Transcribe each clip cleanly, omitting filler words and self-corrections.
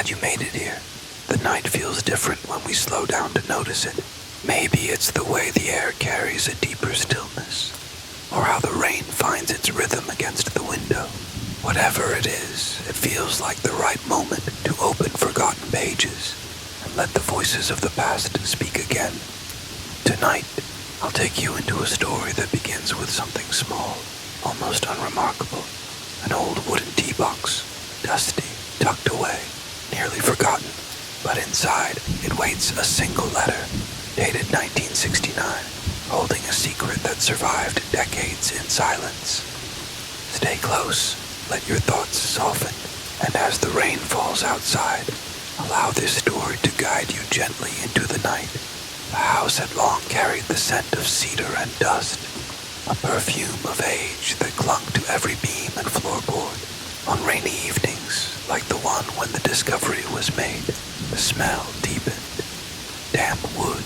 glad you made it here. The night feels different when we slow down to notice it. Maybe it's the way the air carries a deeper stillness, or how the rain finds its rhythm against the window. Whatever it is, it feels like the right moment to open forgotten pages and let the voices of the past speak again. Tonight, I'll take you into a story that begins with something small, almost unremarkable. An old wooden tea box, dusty, tucked away, nearly forgotten. But inside, it waits a single letter, dated 1969, holding a secret that survived decades in silence. Stay close, let your thoughts soften, and as the rain falls outside, allow this story to guide you gently into the night. The house had long carried the scent of cedar and dust, a perfume of age that clung to every beam and floorboard. On rainy evenings, like the one when the discovery was made, the smell deepened. Damp wood,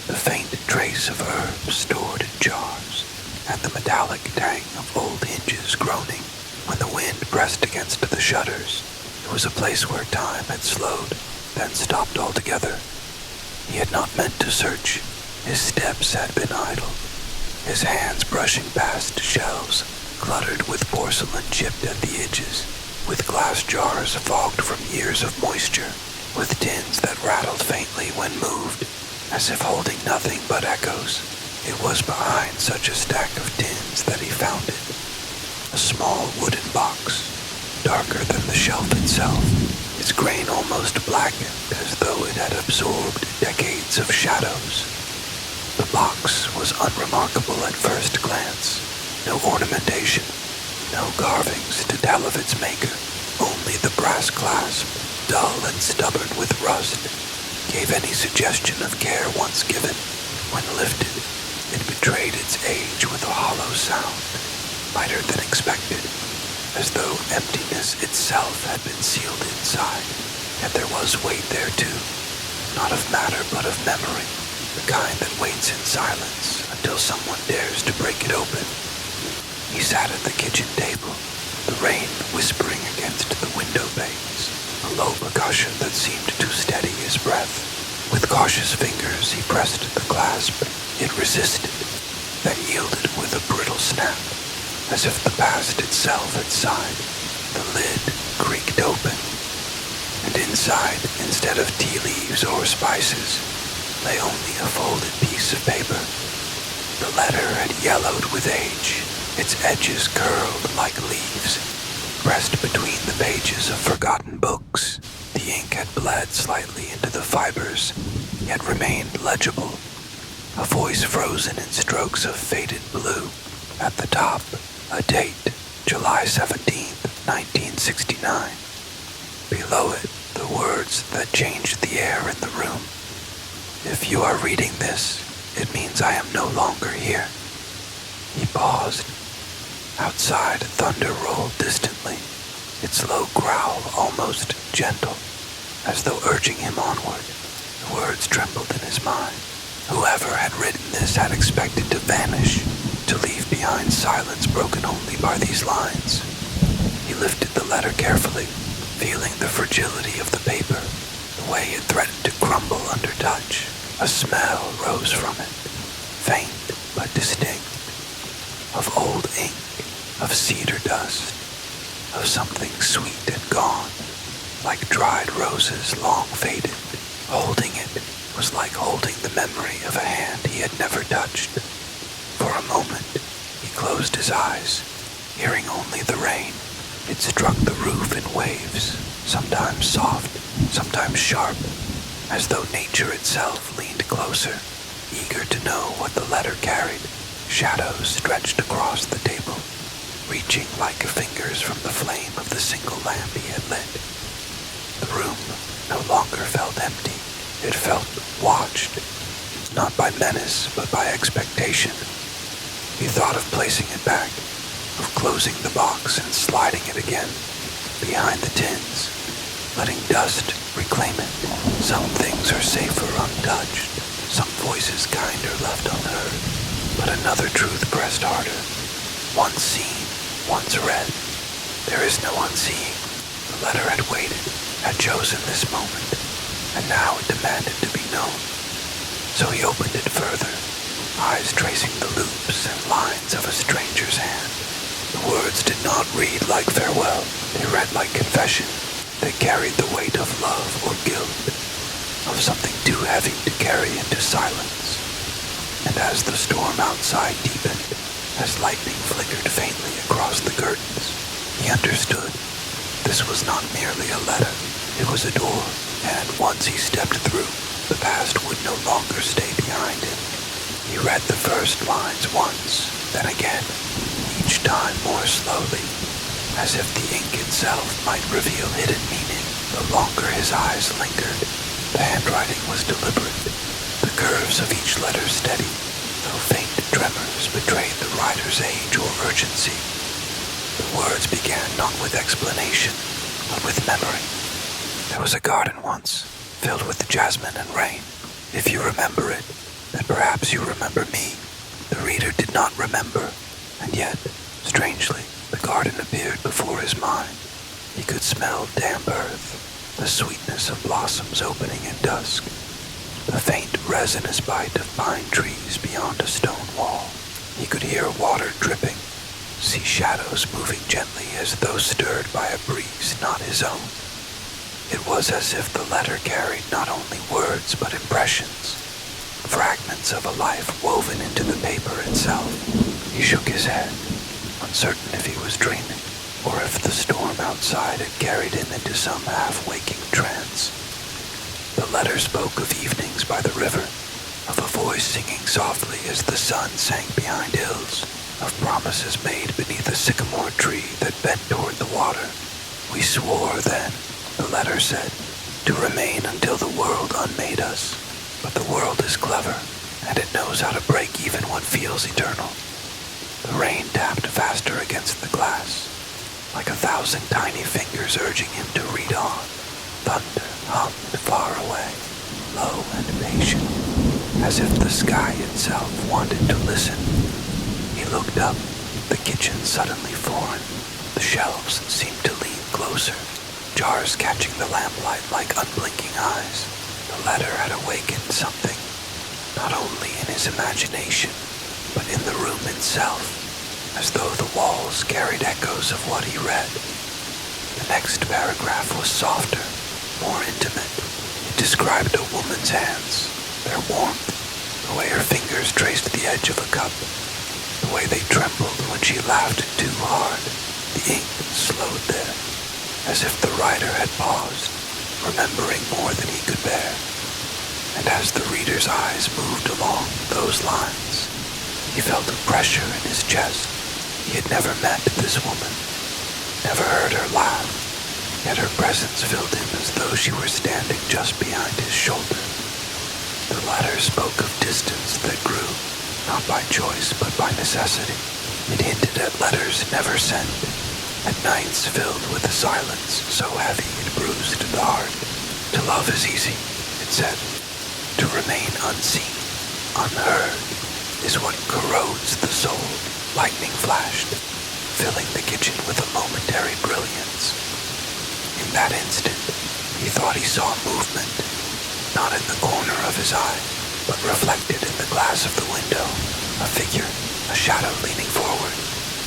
the faint trace of herbs stored in jars, and the metallic tang of old hinges groaning when the wind pressed against the shutters. It was a place where time had slowed, then stopped altogether. He had not meant to search. His steps had been idle, his hands brushing past shelves cluttered with porcelain chipped at the edges, with glass jars fogged from years of moisture, with tins that rattled faintly when moved, as if holding nothing but echoes. It was behind such a stack of tins that he found it. A small wooden box, darker than the shelf itself, its grain almost blackened as though it had absorbed decades of shadows. The box was unremarkable at first glance. No ornamentation, no carvings to tell of its maker. Only the brass clasp, dull and stubborn with rust, gave any suggestion of care once given. When lifted, it betrayed its age with a hollow sound, lighter than expected, as though emptiness itself had been sealed inside. Yet there was weight there too, not of matter but of memory, the kind that waits in silence until someone dares to break it open. He sat at the kitchen table, the rain whispering against the window panes, a low percussion that seemed to steady his breath. With cautious fingers he pressed the clasp. It resisted, then yielded with a brittle snap, as if the past itself had sighed. The lid creaked open, and inside, instead of tea leaves or spices, lay only a folded piece of paper. The letter had yellowed with age, its edges curled like leaves. Pressed between the pages of forgotten books, the ink had bled slightly into the fibers, yet remained legible. A voice frozen in strokes of faded blue. At the top, a date, July 17th, 1969. Below it, the words that changed the air in the room. If you are reading this, it means I am no longer here. He paused. Outside, thunder rolled distantly, its low growl almost gentle, as though urging him onward. The words trembled in his mind. Whoever had written this had expected to vanish, to leave behind silence broken only by these lines. He lifted the letter carefully, feeling the fragility of the paper, the way it threatened to crumble under touch. A smell rose from it, faint but distinct, of old ink, of cedar dust, of something sweet and gone, like dried roses long faded. Holding it was like holding the memory of a hand he had never touched. For a moment, he closed his eyes, hearing only the rain. It struck the roof in waves, sometimes soft, sometimes sharp, as though nature itself leaned closer, eager to know what the letter carried. Shadows stretched across the table, reaching like fingers from the flame of the single lamp he had lit. The room no longer felt empty. It felt watched, not by menace, but by expectation. He thought of placing it back, of closing the box and sliding it again, behind the tins, letting dust reclaim it. Some things are safer untouched, some voices kinder left unheard. But another truth pressed harder. Once seen, once read. There is no unseeing. The letter had waited, had chosen this moment, and now it demanded to be known. So he opened it further, eyes tracing the loops and lines of a stranger's hand. The words did not read like farewell. They read like confession. They carried the weight of love or guilt, of something too heavy to carry into silence. And as the storm outside deepened, as lightning flickered faintly across the curtains, he understood. This was not merely a letter. It was a door, and once he stepped through, the past would no longer stay behind him. He read the first lines once, then again, each time more slowly, as if the ink itself might reveal hidden meaning. The longer his eyes lingered, the handwriting was deliberate, the curves of each letter steady, though faint tremors betrayed the writer's age or urgency. The words began not with explanation, but with memory. There was a garden once, filled with jasmine and rain. If you remember it, then perhaps you remember me. The reader did not remember, and yet, strangely, the garden appeared before his mind. He could smell damp earth, the sweetness of blossoms opening in dusk, the faint resinous bite of pine trees beyond a stone wall. He could hear water dripping, see shadows moving gently as though stirred by a breeze not his own. It was as if the letter carried not only words but impressions, fragments of a life woven into the paper itself. He shook his head, uncertain if he was dreaming, or if the storm outside had carried him into some half-waking trance. The letter spoke of evenings by the river, of a voice singing softly as the sun sank behind hills, of promises made beneath a sycamore tree that bent toward the water. We swore then, the letter said, to remain until the world unmade us. But the world is clever, and it knows how to break even what feels eternal. The rain tapped faster against the glass, like 1,000 tiny fingers urging him to read on. Thunder hummed far away, low and patient, as if the sky itself wanted to listen. He looked up, the kitchen suddenly foreign. The shelves seemed to lean closer, jars catching the lamplight like unblinking eyes. The letter had awakened something, not only in his imagination, but in the room itself, as though the walls carried echoes of what he read. The next paragraph was softer, more intimate. It described a woman's hands, their warmth, the way her fingers traced the edge of a cup, the way they trembled when she laughed too hard. The ink slowed there, as if the writer had paused, remembering more than he could bear. And as the reader's eyes moved along those lines, he felt a pressure in his chest. He had never met this woman, never heard her laugh, yet her presence filled him as though she were standing just behind his shoulder. The letter spoke of distance that grew, not by choice but by necessity. It hinted at letters never sent, at nights filled with a silence so heavy it bruised the heart. To love is easy, it said. To remain unseen, unheard, is what corrodes the soul. Lightning flashed, filling the kitchen with a momentary brilliance. In that instant, he thought he saw movement, not in the corner of his eye, but reflected in the glass of the window. A figure, a shadow leaning forward.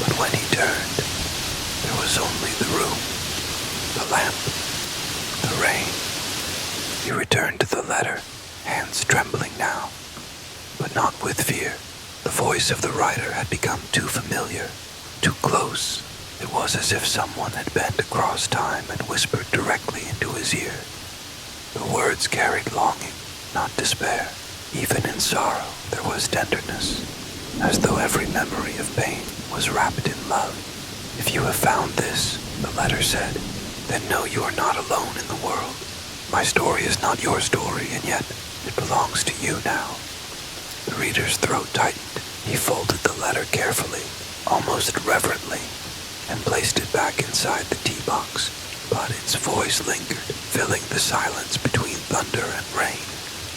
But when he turned, there was only the room, the lamp, the rain. He returned to the letter, hands trembling now, but not with fear. The voice of the writer had become too familiar, too close. It was as if someone had bent across time and whispered directly into his ear. The words carried longing, not despair. Even in sorrow there was tenderness, as though every memory of pain was wrapped in love. If you have found this, the letter said, then know you are not alone in the world. My story is not your story, and yet it belongs to you now. The reader's throat tightened. He folded the letter carefully, almost reverently, and placed it back inside the tea box. But its voice lingered, filling the silence between thunder and rain,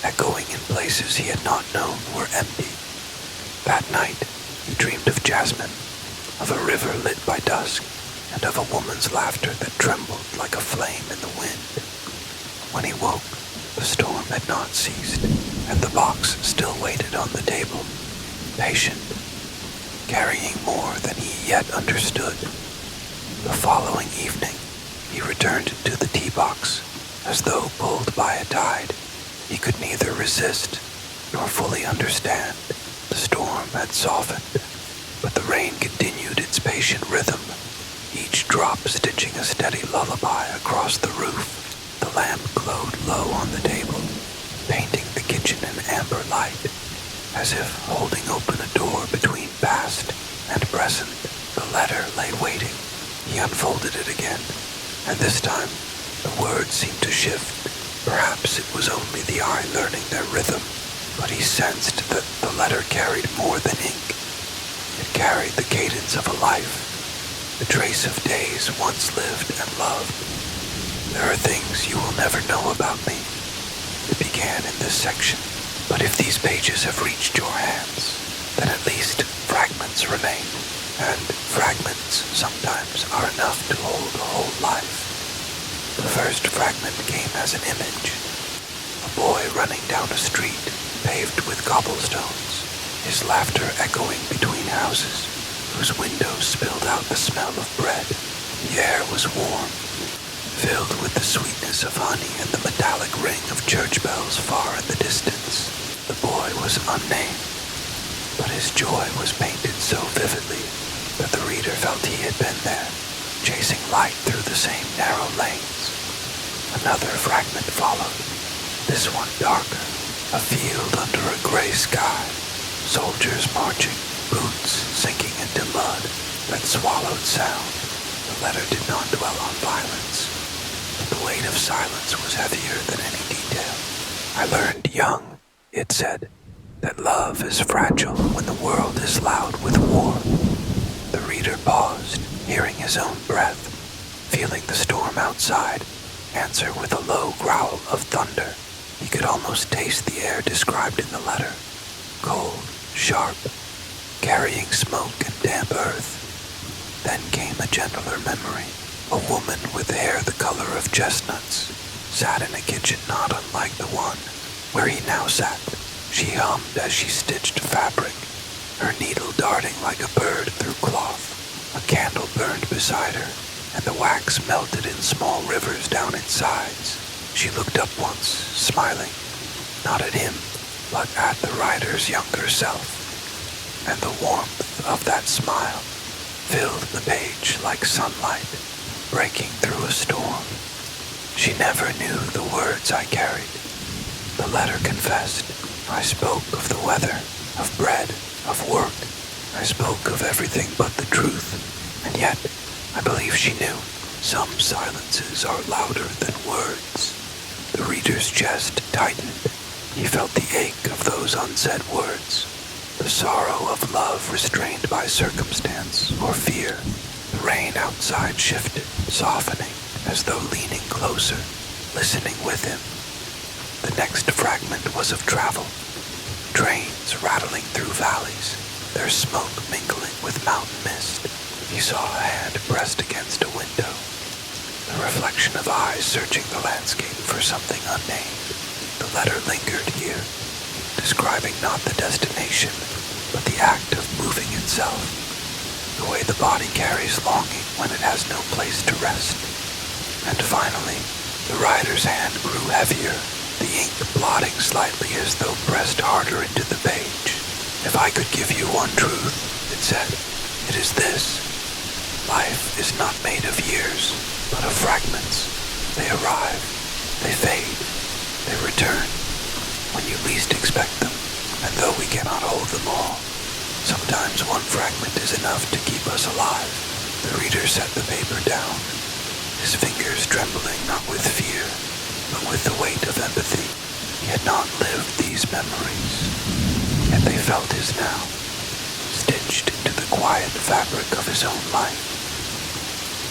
echoing in places he had not known were empty. That night, he dreamed of jasmine, of a river lit by dusk, and of a woman's laughter that trembled like a flame in the wind. When he woke, the storm had not ceased, and the box still waited on the table, patient, carrying more than he yet understood. The following evening, he returned to the tea box, as though pulled by a tide. He could neither resist nor fully understand. The storm had softened, but the rain continued its patient rhythm, each drop stitching a steady lullaby across the roof. The lamp glowed low on the table, painting the kitchen in amber light, as if holding open a door between past and present. The letter lay waiting. He unfolded it again, and this time the words seemed to shift. Perhaps it was only the eye learning their rhythm, but he sensed that the letter carried more than ink. It carried the cadence of a life, the trace of days once lived and loved. There are things you will never know about me. It began in this section, but if these pages have reached your hands, then at least fragments remain, and fragments sometimes are enough to hold a whole life. The first fragment came as an image. A boy running down a street paved with cobblestones, his laughter echoing between houses whose windows spilled out the smell of bread. The air was warm, filled with the sweetness of honey and the metallic ring of church bells far in the distance. The boy was unnamed, but his joy was painted so vividly that the reader felt he had been there, chasing light through the same narrow lanes. Another fragment followed, this one darker, a field under a gray sky, soldiers marching, boots sinking into mud that swallowed sound. The letter did not dwell on violence, but the weight of silence was heavier than any detail. I learned young, it said, that love is fragile when the world is loud with war. The reader paused, hearing his own breath, feeling the storm outside answer with a low growl of thunder. He could almost taste the air described in the letter, cold, sharp, carrying smoke and damp earth. Then came a gentler memory. A woman with hair the color of chestnuts sat in a kitchen not unlike the one where he now sat. She hummed as she stitched fabric, her needle darting like a bird through cloth. A candle burned beside her, and the wax melted in small rivers down its sides. She looked up once, smiling, not at him, but at the writer's younger self, and the warmth of that smile filled the page like sunlight breaking through a storm. She never knew the words I carried. The letter confessed. I spoke of the weather, of bread, of work. I spoke of everything but the truth, and yet I believe she knew. Some silences are louder than words. The reader's chest tightened. He felt the ache of those unsaid words, the sorrow of love restrained by circumstance or fear. The rain outside shifted, softening, as though leaning closer, listening with him. The next fragment was of travel. Trains rattling through valleys, their smoke mingling with mountain mist. He saw a hand pressed against a window, the reflection of eyes searching the landscape for something unnamed. The letter lingered here, describing not the destination, but the act of moving itself, the way the body carries longing when it has no place to rest. And finally, the writer's hand grew heavier, the ink blotting slightly as though pressed harder into the page. If I could give you one truth, it said, it is this. Life is not made of years, but of fragments. They arrive, they fade, they return, when you least expect them. And though we cannot hold them all, sometimes one fragment is enough to keep us alive. The reader set the paper down, his fingers trembling not with fear, but with the weight of empathy. He had not lived these memories, yet they felt his now, stitched into the quiet fabric of his own life.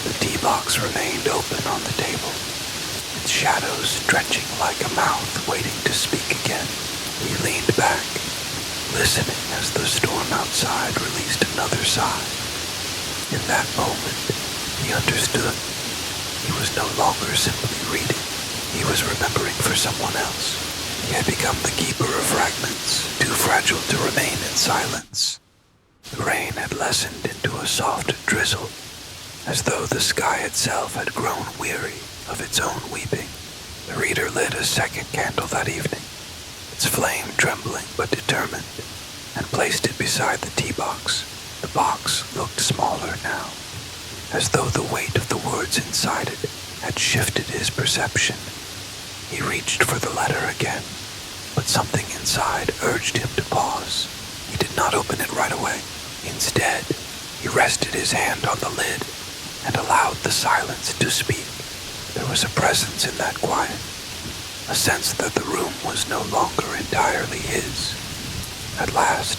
The tea box remained open on the table, its shadows stretching like a mouth waiting to speak again. He leaned back, listening as the storm outside released another sigh. In that moment, he understood. He was no longer simply reading. He was remembering for someone else. He had become the keeper of fragments, too fragile to remain in silence. The rain had lessened into a soft drizzle, as though the sky itself had grown weary of its own weeping. The reader lit a second candle that evening, its flame trembling but determined, and placed it beside the tea box. The box looked smaller now, as though the weight of the words inside it had shifted his perception. He reached for the letter again, but something inside urged him to pause. He did not open it right away. Instead, he rested his hand on the lid and allowed the silence to speak. There was a presence in that quiet, a sense that the room was no longer entirely his. At last,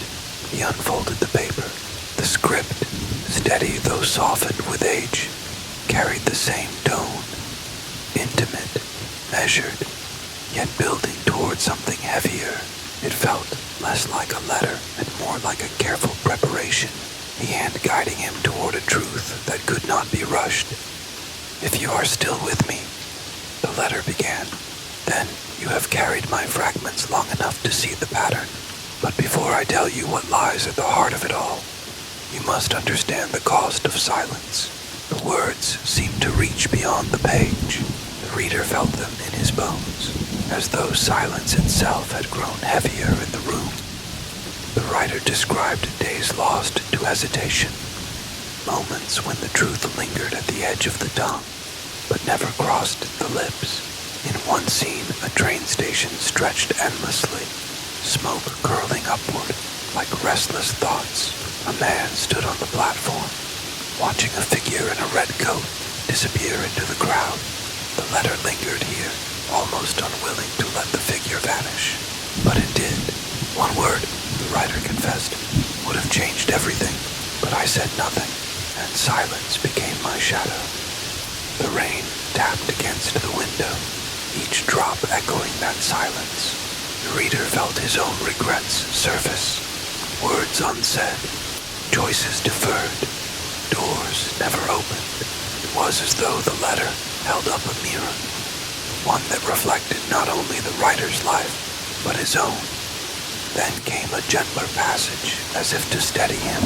he unfolded the paper. The script, steady though softened with age, carried the same tone, intimate, measured, yet building toward something heavier. It felt less like a letter and more like a careful preparation, the hand guiding him toward a truth that could not be rushed. "If you are still with me," the letter began, "then you have carried my fragments long enough to see the pattern. But before I tell you what lies at the heart of it all, you must understand the cost of silence." The words seemed to reach beyond the page. The reader felt them in his bones, as though silence itself had grown heavier in the room. The writer described days lost to hesitation, moments when the truth lingered at the edge of the tongue, but never crossed the lips. In one scene, a train station stretched endlessly, smoke curling upward like restless thoughts. A man stood on the platform, watching a figure in a red coat disappear into the crowd. The letter lingered here, almost unwilling to let the figure vanish. But it did. One word, the writer confessed, would have changed everything. But I said nothing, and silence became my shadow. The rain tapped against the window, each drop echoing that silence. The reader felt his own regrets surface, words unsaid, choices deferred, doors never opened. It was as though the letter held up a mirror, one that reflected not only the writer's life, but his own. Then came a gentler passage, as if to steady him.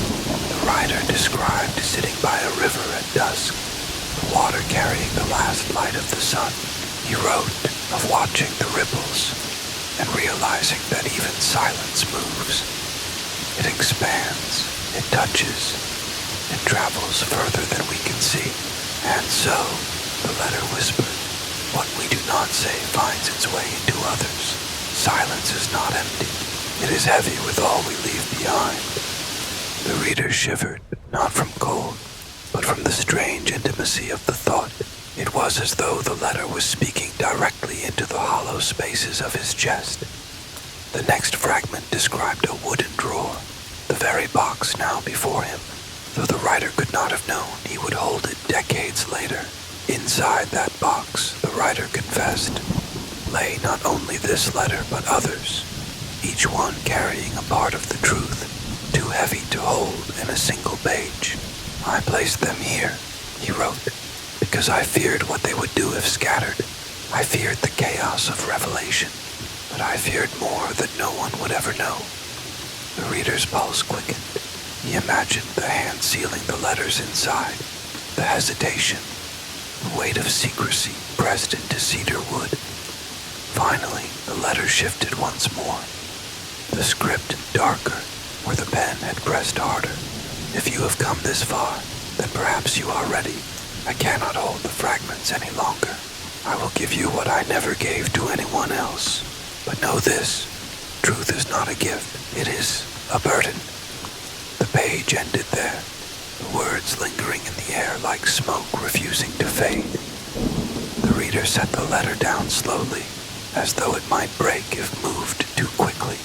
The writer described sitting by a river at dusk, the water carrying the last light of the sun. He wrote of watching the ripples and realizing that even silence moves. It expands, it touches, it travels further than we can see. And so, the letter whispered, what we do not say finds its way into others. Silence is not empty. It is heavy with all we leave behind. The reader shivered, not from cold, but from the strange intimacy of the thought. It was as though the letter was speaking directly into the hollow spaces of his chest. The next fragment described a wooden drawer, the very box now before him, though the writer could not have known he would hold it decades later. Inside that box, the writer confessed, lay not only this letter but others, each one carrying a part of the truth, too heavy to hold in a single page. I placed them here, he wrote, because I feared what they would do if scattered. I feared the chaos of revelation, but I feared more that no one would ever know. The reader's pulse quickened. He imagined the hand sealing the letters inside, the hesitation, the weight of secrecy pressed into cedar wood. Finally, the letter shifted once more, the script darker where the pen had pressed harder. If you have come this far, then perhaps you are ready. I cannot hold the fragments any longer. I will give you what I never gave to anyone else. But know this, truth is not a gift, it is a burden. The page ended there, the words lingering in the air like smoke refusing to fade. The reader set the letter down slowly, as though it might break if moved too quickly.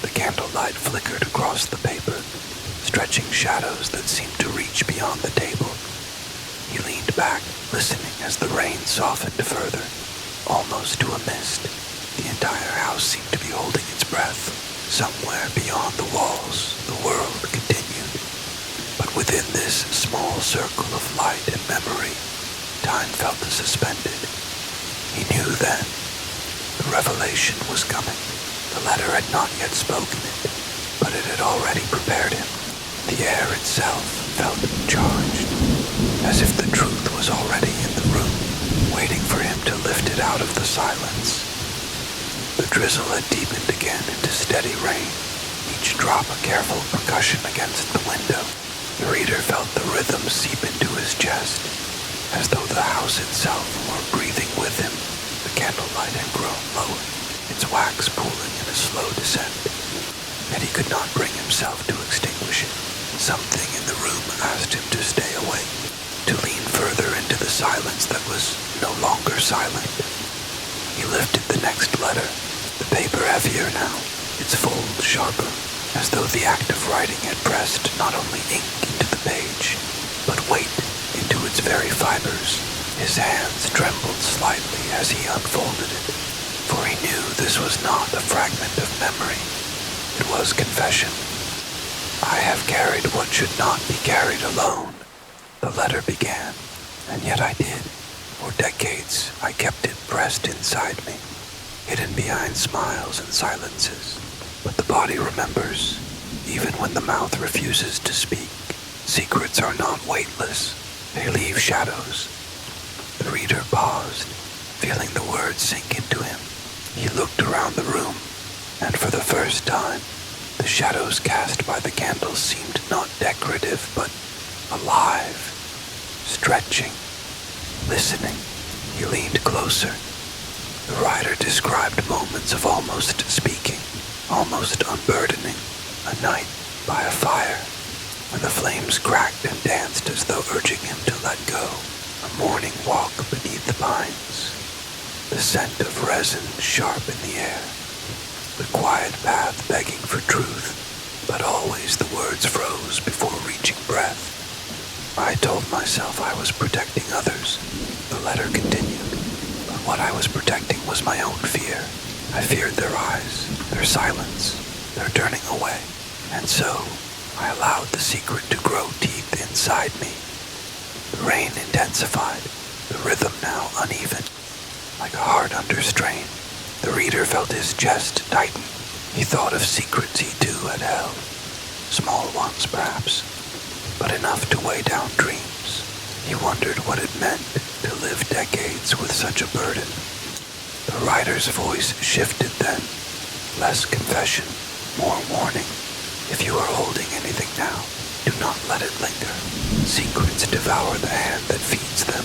The candlelight flickered across the paper, stretching shadows that seemed to reach beyond the table. He leaned back, listening as the rain softened further, almost to a mist. The entire house seemed to be holding its breath. Somewhere beyond the walls, the world continued. But within this small circle of light and memory, time felt suspended. He knew then The revelation was coming. The letter had not yet spoken it, but it had already prepared him. The air itself felt charged, as if the truth was already in the room, waiting for him to lift it out of the silence. The drizzle had deepened again into steady rain, each drop a careful percussion against the window. The reader felt the rhythm seep into his chest, as though the house itself were breathing with him. The candlelight had grown lower, its wax pooling in a slow descent, yet he could not bring himself to extinguish it. Something in the room asked him to stay awake, to lean further into the silence that was no longer silent. He lifted the next letter, the paper heavier now, its fold sharper, as though the act of writing had pressed not only ink into the page, but weight into its very fibers. His hands trembled slightly as he unfolded it, for he knew this was not a fragment of memory. It was confession. I have carried what should not be carried alone, the letter began, and yet I did. For decades I kept it pressed inside me, hidden behind smiles and silences. But the body remembers, even when the mouth refuses to speak. Secrets are not weightless, they leave shadows. The reader paused, feeling the words sink into him. He looked around the room, and for the first time, the shadows cast by the candles seemed not decorative, but alive, stretching, listening. He leaned closer. The writer described moments of almost speaking, almost unburdening. A night by a fire, when the flames cracked and danced as though urging him to let go. A morning walk beneath the pines. The scent of resin sharp in the air. The quiet path begging for truth, but always the words froze before reaching breath. I told myself I was protecting others. The letter continued, but what I was protecting was my own fear. I feared their eyes, their silence, their turning away, and so I allowed the secret to grow teeth inside me. The rain intensified, the rhythm now uneven, like a heart under strain. The reader felt his chest tighten. He thought of secrets he too had held, small ones perhaps, but enough to weigh down dreams. He wondered what it meant to live decades with such a burden. The writer's voice shifted then, less confession, more warning. If you are holding anything now, do not let it linger. Secrets devour the hand that feeds them.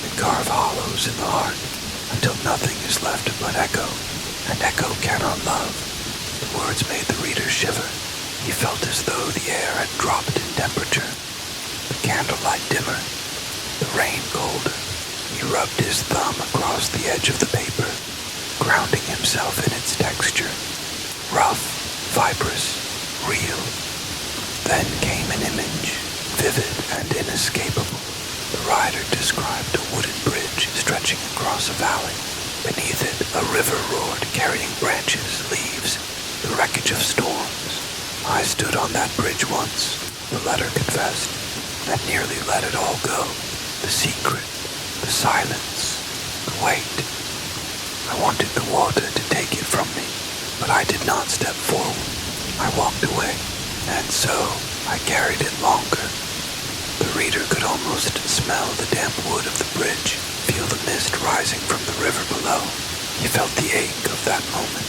They carve hollows in the heart, until nothing is left but echo, and echo cannot love. The words made the reader shiver. He felt as though the air had dropped in temperature. The candlelight dimmer, the rain colder. He rubbed his thumb across the edge of the paper, grounding himself in its texture. Rough, fibrous, real. Then came an image, vivid and inescapable. The writer described a wooded bridge stretching across a valley. Beneath it, a river roared, carrying branches, leaves, the wreckage of storms. I stood on that bridge once, the letter confessed, and nearly let it all go. The secret, the silence, the weight. I wanted the water to take it from me, but I did not step forward. I walked away, and so I carried it longer. The reader could almost smell the damp wood of the bridge, feel the mist rising from the river below. He felt the ache of that moment,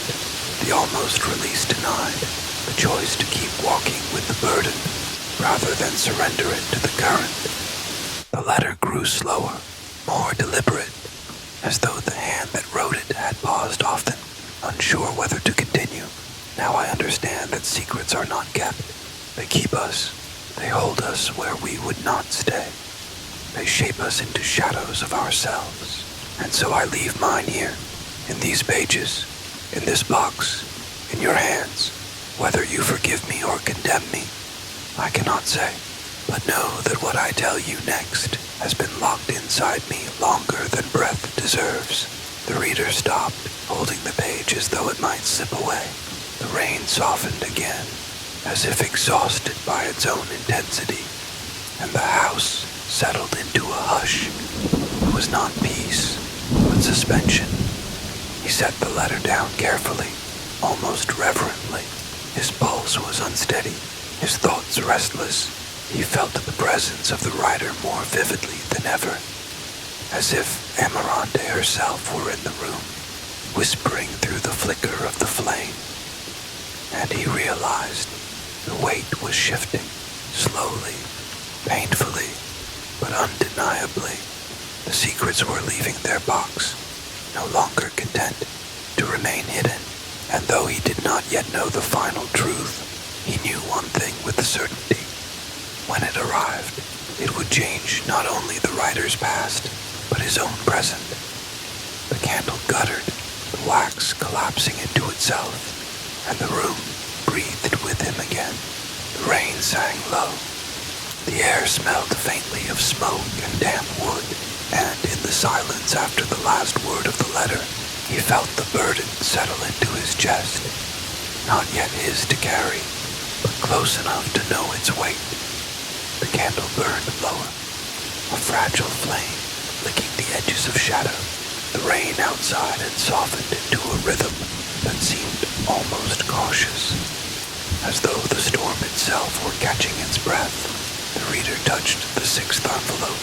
the almost release denied, the choice to keep walking with the burden, rather than surrender it to the current. The letter grew slower, more deliberate, as though the hand that wrote it had paused often, unsure whether to continue. Now I understand that secrets are not kept. They keep us. They hold us where we would not stay. They shape us into shadows of ourselves. And so I leave mine here, in these pages, in this box, in your hands. Whether you forgive me or condemn me, I cannot say. But know that what I tell you next has been locked inside me longer than breath deserves. The reader stopped, holding the page as though it might slip away. The rain softened again, as if exhausted by its own intensity, and the house settled into a hush. It was not peace, but suspension. He set the letter down carefully, almost reverently. His pulse was unsteady, his thoughts restless. He felt the presence of the writer more vividly than ever, as if Amarante herself were in the room, whispering through the flicker of the flame. And he realized the weight was shifting, slowly, painfully, but undeniably. The secrets were leaving their box, no longer content to remain hidden. And though he did not yet know the final truth, he knew one thing with certainty. When it arrived, it would change not only the writer's past, but his own present. The candle guttered, the wax collapsing into itself, and the room breathed with him again. The rain sang low. The air smelled faintly of smoke and damp wood, and in the silence after the last word of the letter, he felt the burden settle into his chest, not yet his to carry, but close enough to know its weight. The candle burned lower, a fragile flame licking the edges of shadow. The rain outside had softened into a rhythm that seemed almost cautious, as though the storm itself were catching its breath. The reader touched the sixth envelope,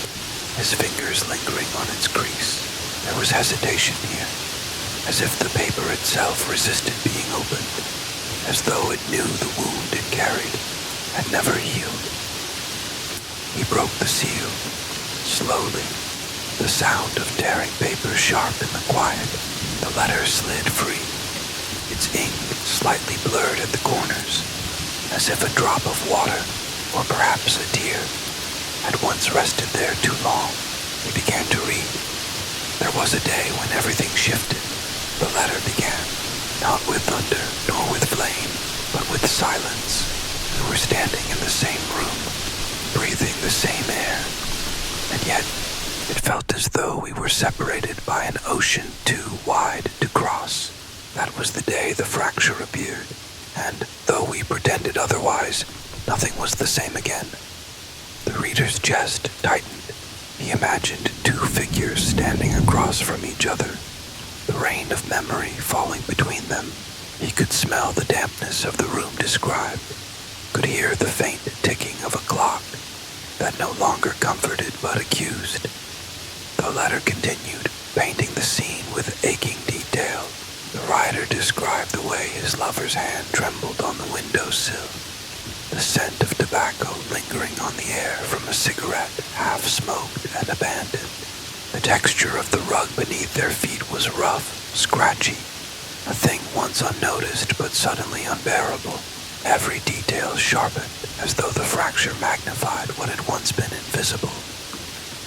his fingers lingering on its crease. There was hesitation here, as if the paper itself resisted being opened, as though it knew the wound it carried had never healed. He broke the seal, slowly, the sound of tearing paper sharp in the quiet. The letter slid free, its ink slightly blurred at the corners, as if a drop of water, or perhaps a tear, had once rested there too long. He began to read. There was a day when everything shifted. The letter began, not with thunder, nor with flame, but with silence. We were standing in the same room, breathing the same air, and yet it felt as though we were separated by an ocean too wide to cross. That was the day the fracture appeared, and though we pretended otherwise, nothing was the same again. The reader's chest tightened. He imagined two figures standing across from each other, the rain of memory falling between them. He could smell the dampness of the room described, could hear the faint ticking of a clock that no longer comforted but accused. The letter continued, painting the scene with aching detail. The writer described the way his lover's hand trembled on the windowsill, the scent of tobacco lingering on the air from a cigarette half-smoked and abandoned. The texture of the rug beneath their feet was rough, scratchy, a thing once unnoticed but suddenly unbearable. Every detail sharpened, as though the fracture magnified what had once been invisible.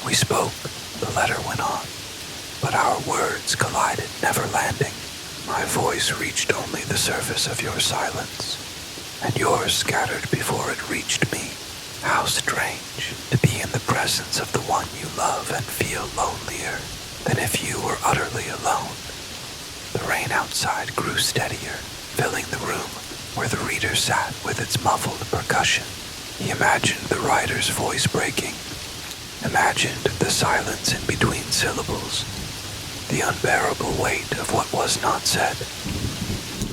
We spoke, the letter went on, but our words collided, never landing. My voice reached only the surface of your silence, and yours scattered before it reached me. How strange to be in the presence of the one you love and feel lonelier than if you were utterly alone. The rain outside grew steadier, filling the room where the reader sat with its muffled percussion. He imagined the writer's voice breaking, imagined the silence in between syllables, the unbearable weight of what was not said.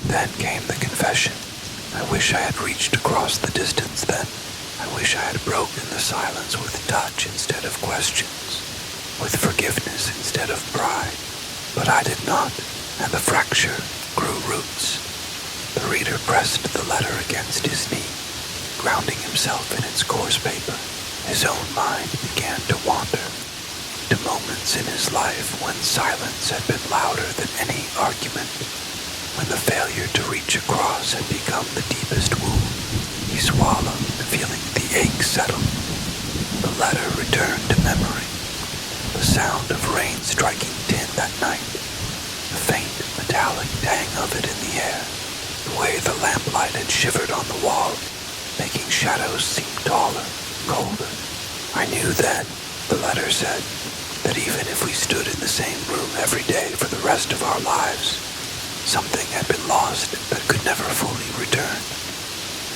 Then came the confession. I wish I had reached across the distance then. I wish I had broken the silence with touch instead of questions, with forgiveness instead of pride. But I did not, and the fracture grew roots. The reader pressed the letter against his knee, grounding himself in its coarse paper. His own mind began to wander, to moments in his life when silence had been louder than any argument, when the failure to reach across had become the deepest wound. He swallowed, feeling the ache settle. The letter returned to memory. The sound of rain striking tin that night, the faint metallic tang of it in the air, the way the lamplight had shivered on the wall, making shadows seem taller, colder. I knew then, the letter said, that even if we stood in the same room every day for the rest of our lives, something had been lost that could never fully return.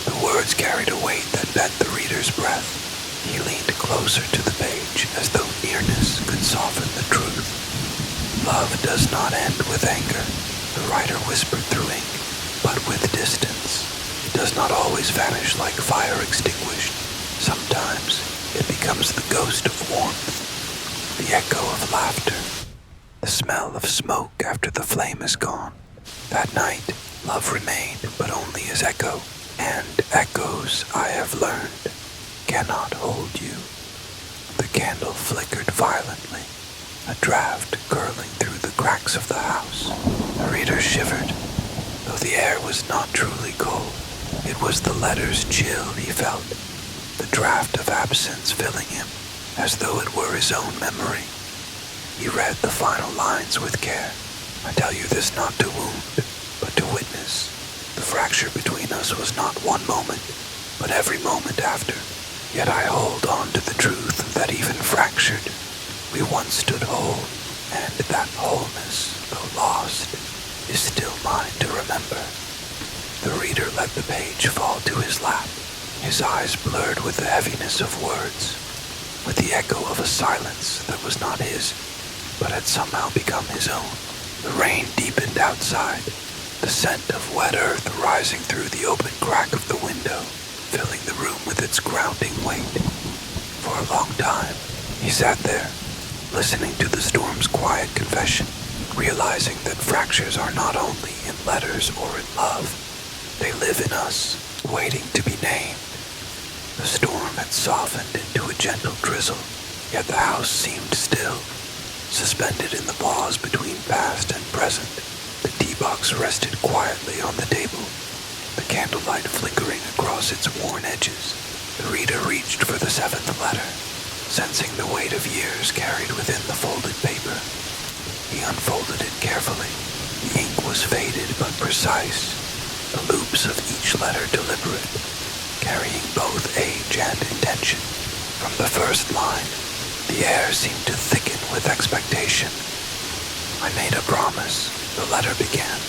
The words carried a weight that bent the reader's breath. He leaned closer to the page as though nearness could soften the truth. Love does not end with anger, the writer whispered through ink, but with distance. It does not always vanish like fire extinguished. Sometimes it becomes the ghost of warmth, the echo of laughter, the smell of smoke after the flame is gone. That night, love remained, but only as echo, and echoes, I have learned, cannot hold you. The candle flickered violently, a draft curling through the cracks of the house. The reader shivered, though the air was not truly cold. It was the letter's chill he felt, the draft of absence filling him, as though it were his own memory. He read the final lines with care. I tell you this not to wound, but to witness. The fracture between us was not one moment, but every moment after. Yet I hold on to the truth that even fractured, we once stood whole, and that wholeness, though lost, is still mine to remember. The reader let the page fall to his lap, his eyes blurred with the heaviness of words, with the echo of a silence that was not his, but had somehow become his own. The rain deepened outside, the scent of wet earth rising through the open crack of the window, filling the room with its grounding weight. For a long time, he sat there, listening to the storm's quiet confession, realizing that fractures are not only in letters or in love, they live in us, waiting to be named. The storm had softened into a gentle drizzle, yet the house seemed still, suspended in the pause between past and present. The tea box rested quietly on the table, the candlelight flickering across its worn edges. The reader reached for the seventh letter, sensing the weight of years carried within the folded paper. He unfolded it carefully. The ink was faded but precise, the loops of each letter deliberate, carrying both age and intention. From the first line, the air seemed to thicken with expectation. I made a promise, the letter began,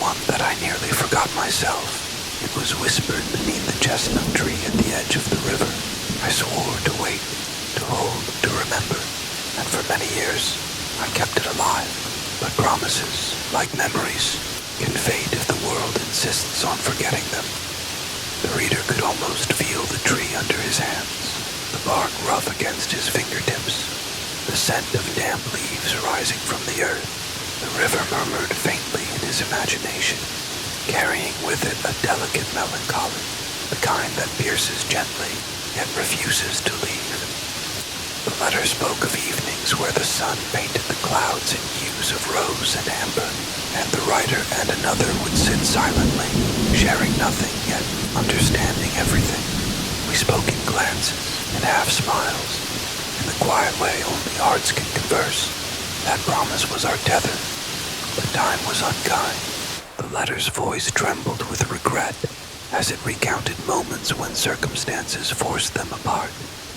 one that I nearly forgot myself. It was whispered beneath the chestnut tree at the edge of the river. I swore to wait, to hold, to remember, and for many years I kept it alive. But promises, like memories, can fade if the world insists on forgetting them. The reader could almost feel the tree under his hands, the bark rough against his fingertips, the scent of damp leaves rising from the earth. The river murmured faintly in his imagination, carrying with it a delicate melancholy, the kind that pierces gently, yet refuses to leave. The letter spoke of evenings where the sun painted the clouds in hues of rose and amber, and the writer and another would sit silently, sharing nothing, yet understanding everything. We spoke in glances, in half smiles, in the quiet way only hearts can converse. That promise was our tether, but time was unkind. The letter's voice trembled with regret as it recounted moments when circumstances forced them apart.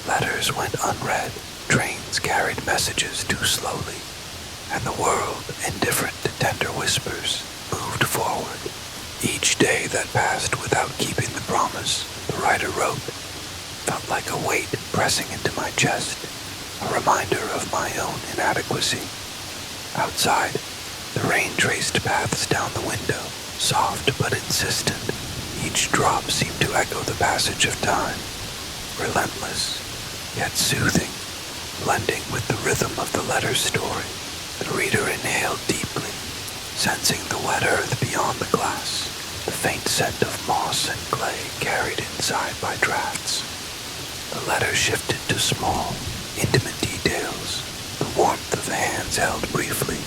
Letters went unread, trains carried messages too slowly, and the world, indifferent to tender whispers, moved forward. Each day that passed without keeping the promise, the writer wrote, felt like a weight pressing into my chest, a reminder of my own inadequacy. Outside, the rain traced paths down the window, soft but insistent. Each drop seemed to echo the passage of time, relentless, yet soothing, blending with the rhythm of the letter's story. The reader inhaled deeply, sensing the wet earth beyond the glass, the faint scent of moss and clay carried inside by drafts. The letter shifted to small, intimate details, the warmth of hands held briefly,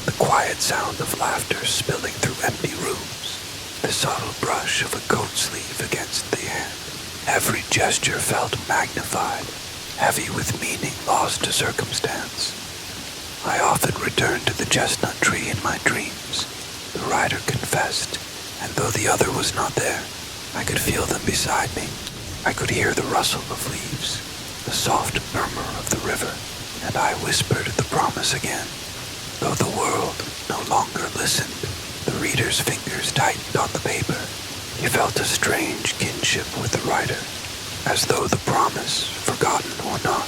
the quiet sound of laughter spilling through empty rooms, the subtle brush of a coat sleeve against the hand. Every gesture felt magnified, heavy with meaning lost to circumstance. I often returned to the chestnut tree in my dreams, the writer confessed, and though the other was not there, I could feel them beside me. I could hear the rustle of leaves, the soft murmur of the river, and I whispered the promise again. Though the world no longer listened, the reader's fingers tightened on the paper. He felt a strange kinship with the writer, as though the promise, forgotten or not,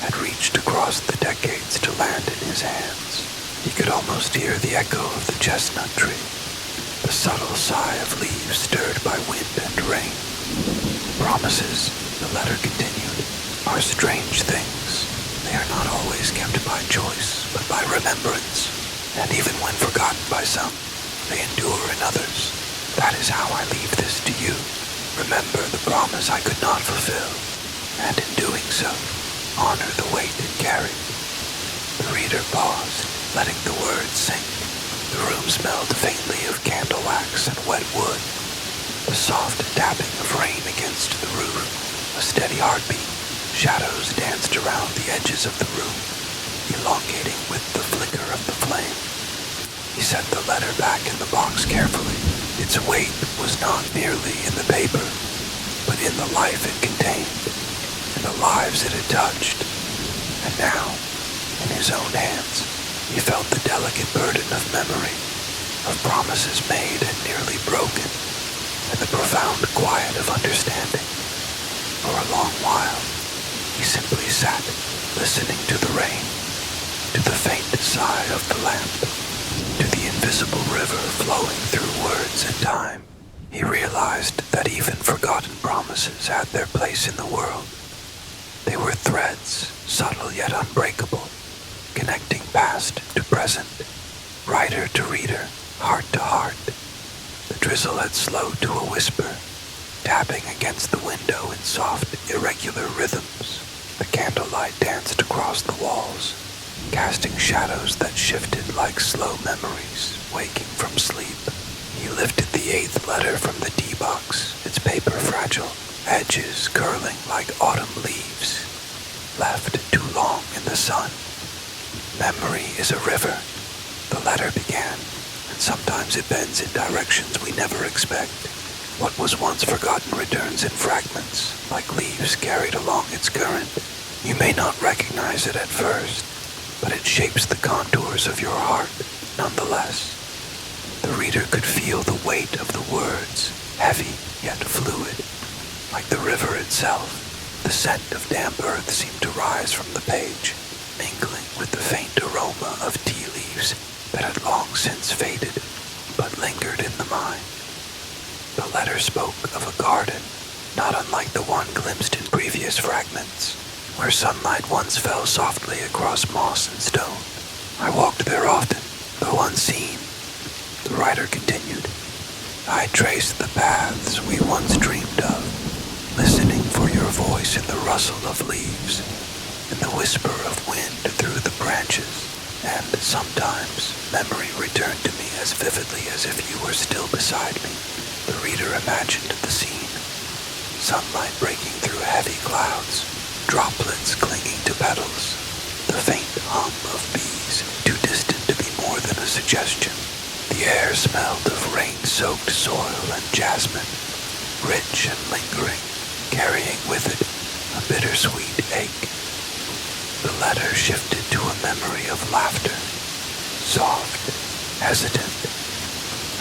had reached across the decades to land in his hands. He could almost hear the echo of the chestnut tree, the subtle sigh of leaves stirred by wind and rain. Promises, the letter continued, are strange things. They are not always kept by choice, but by remembrance. And even when forgotten by some, they endure in others. That is how I leave this to you. Remember the promise I could not fulfill, and in doing so, honor the weight it carried. The reader paused, letting the words sink. The room smelled faintly of candle wax and wet wood. The soft tapping of rain against the roof, a steady heartbeat. Shadows danced around the edges of the room, elongating with the flicker of the flame. He set the letter back in the box carefully. Its weight was not merely in the paper, but in the life it contained, in the lives it had touched. And now, in his own hands, he felt the delicate burden of memory, of promises made and nearly broken, and the profound quiet of understanding. For a long while, he simply sat, listening to the rain, to the faint sigh of the lamp, to the invisible river flowing through words and time. He realized that even forgotten promises had their place in the world. They were threads, subtle yet unbreakable, connecting past to present, writer to reader, heart to heart. The drizzle had slowed to a whisper, tapping against the window in soft, irregular rhythms. The candlelight danced across the walls, casting shadows that shifted like slow memories, waking from sleep. He lifted the 8th letter from the tea box, its paper fragile, edges curling like autumn leaves, left too long in the sun. Memory is a river, the letter began, and sometimes it bends in directions we never expect. What was once forgotten returns in fragments, like leaves carried along its current. You may not recognize it at first, but it shapes the contours of your heart nonetheless. The reader could feel the weight of the words, heavy yet fluid, like the river itself. The scent of damp earth seemed to rise from the page, mingling with the faint aroma of tea leaves that had long since faded, but lingered in the mind. The letter spoke of a garden, not unlike the one glimpsed in previous fragments, where sunlight once fell softly across moss and stone. I walked there often, though unseen. The writer continued. I traced the paths we once dreamed of, listening for your voice in the rustle of leaves, in the whisper of wind through the branches, and sometimes memory returned to me as vividly as if you were still beside me. The reader imagined the scene. Sunlight breaking through heavy clouds, droplets clinging to petals, the faint hum of bees, too distant to be more than a suggestion. The air smelled of rain-soaked soil and jasmine, rich and lingering, carrying with it a bittersweet ache. The letter shifted to a memory of laughter, soft, hesitant,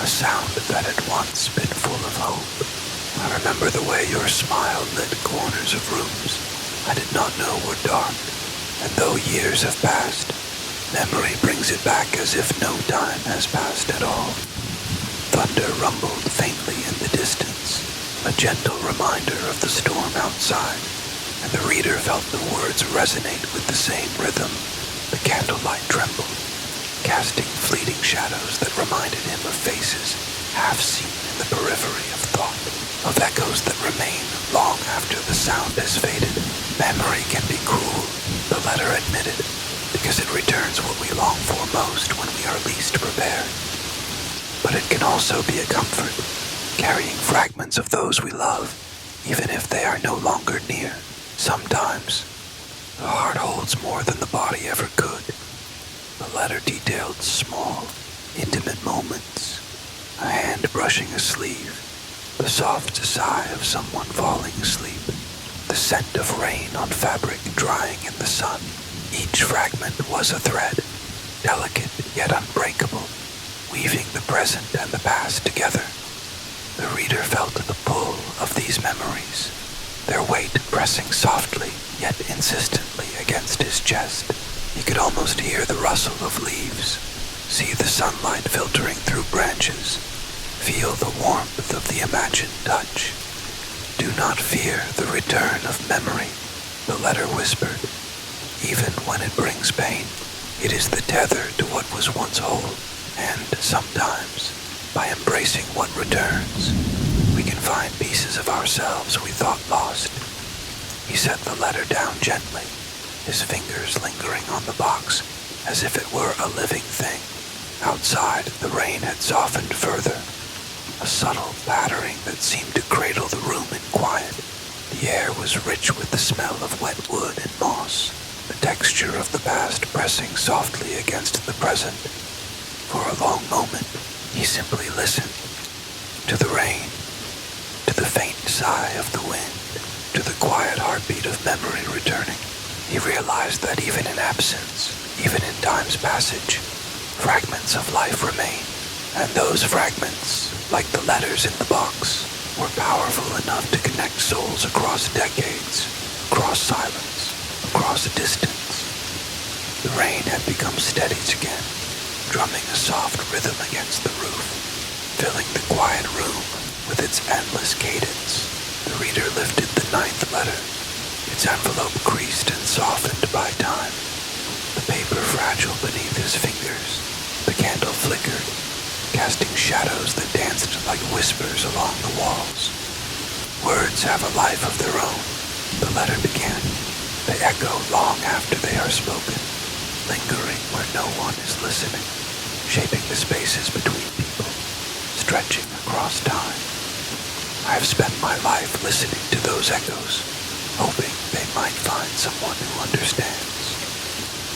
a sound that had once been full of hope. I remember the way your smile lit corners of rooms I did not know were dark, and though years have passed, memory brings it back as if no time has passed at all. Thunder rumbled faintly in the distance, a gentle reminder of the storm outside, and the reader felt the words resonate with the same rhythm. The candlelight trembled, casting fleeting shadows that reminded him of faces half seen in the periphery of thought, of echoes that remain long after the sound has faded. Memory can be cruel, the letter admitted, because it returns what we long for most when we are least prepared. But it can also be a comfort, carrying fragments of those we love, even if they are no longer near. Sometimes, the heart holds more than the body ever could. The letter detailed small, intimate moments, a hand brushing a sleeve, the soft sigh of someone falling asleep, the scent of rain on fabric drying in the sun. Each fragment was a thread, delicate yet unbreakable, weaving the present and the past together. The reader felt the pull of these memories, their weight pressing softly yet insistently against his chest. He could almost hear the rustle of leaves, See the sunlight filtering through branches. Feel the warmth of the imagined touch. Do not fear the return of memory, the letter whispered. Even when it brings pain, it is the tether to what was once whole, and sometimes, by embracing what returns, we can find pieces of ourselves we thought lost. He set the letter down gently, his fingers lingering on the box as if it were a living thing. Outside, the rain had softened further, a subtle pattering that seemed to cradle the room in quiet. The air was rich with the smell of wet wood and moss, the texture of the past pressing softly against the present. For a long moment, he simply listened, to the rain, to the faint sigh of the wind, to the quiet heartbeat of memory returning. He realized that even in absence, even in time's passage, fragments of life remain, and those fragments, like the letters in the box, were powerful enough to connect souls across decades, across silence, across distance. The rain had become steady again, drumming a soft rhythm against the roof, filling the quiet room with its endless cadence. The reader lifted the 9th letter, its envelope creased and softened by time, the paper fragile beneath his fingers. The candle flickered, casting shadows that danced like whispers along the walls. Words have a life of their own, the letter began. They echo long after they are spoken, lingering where no one is listening, shaping the spaces between people, stretching across time. I have spent my life listening to those echoes, hoping they might find someone who understands.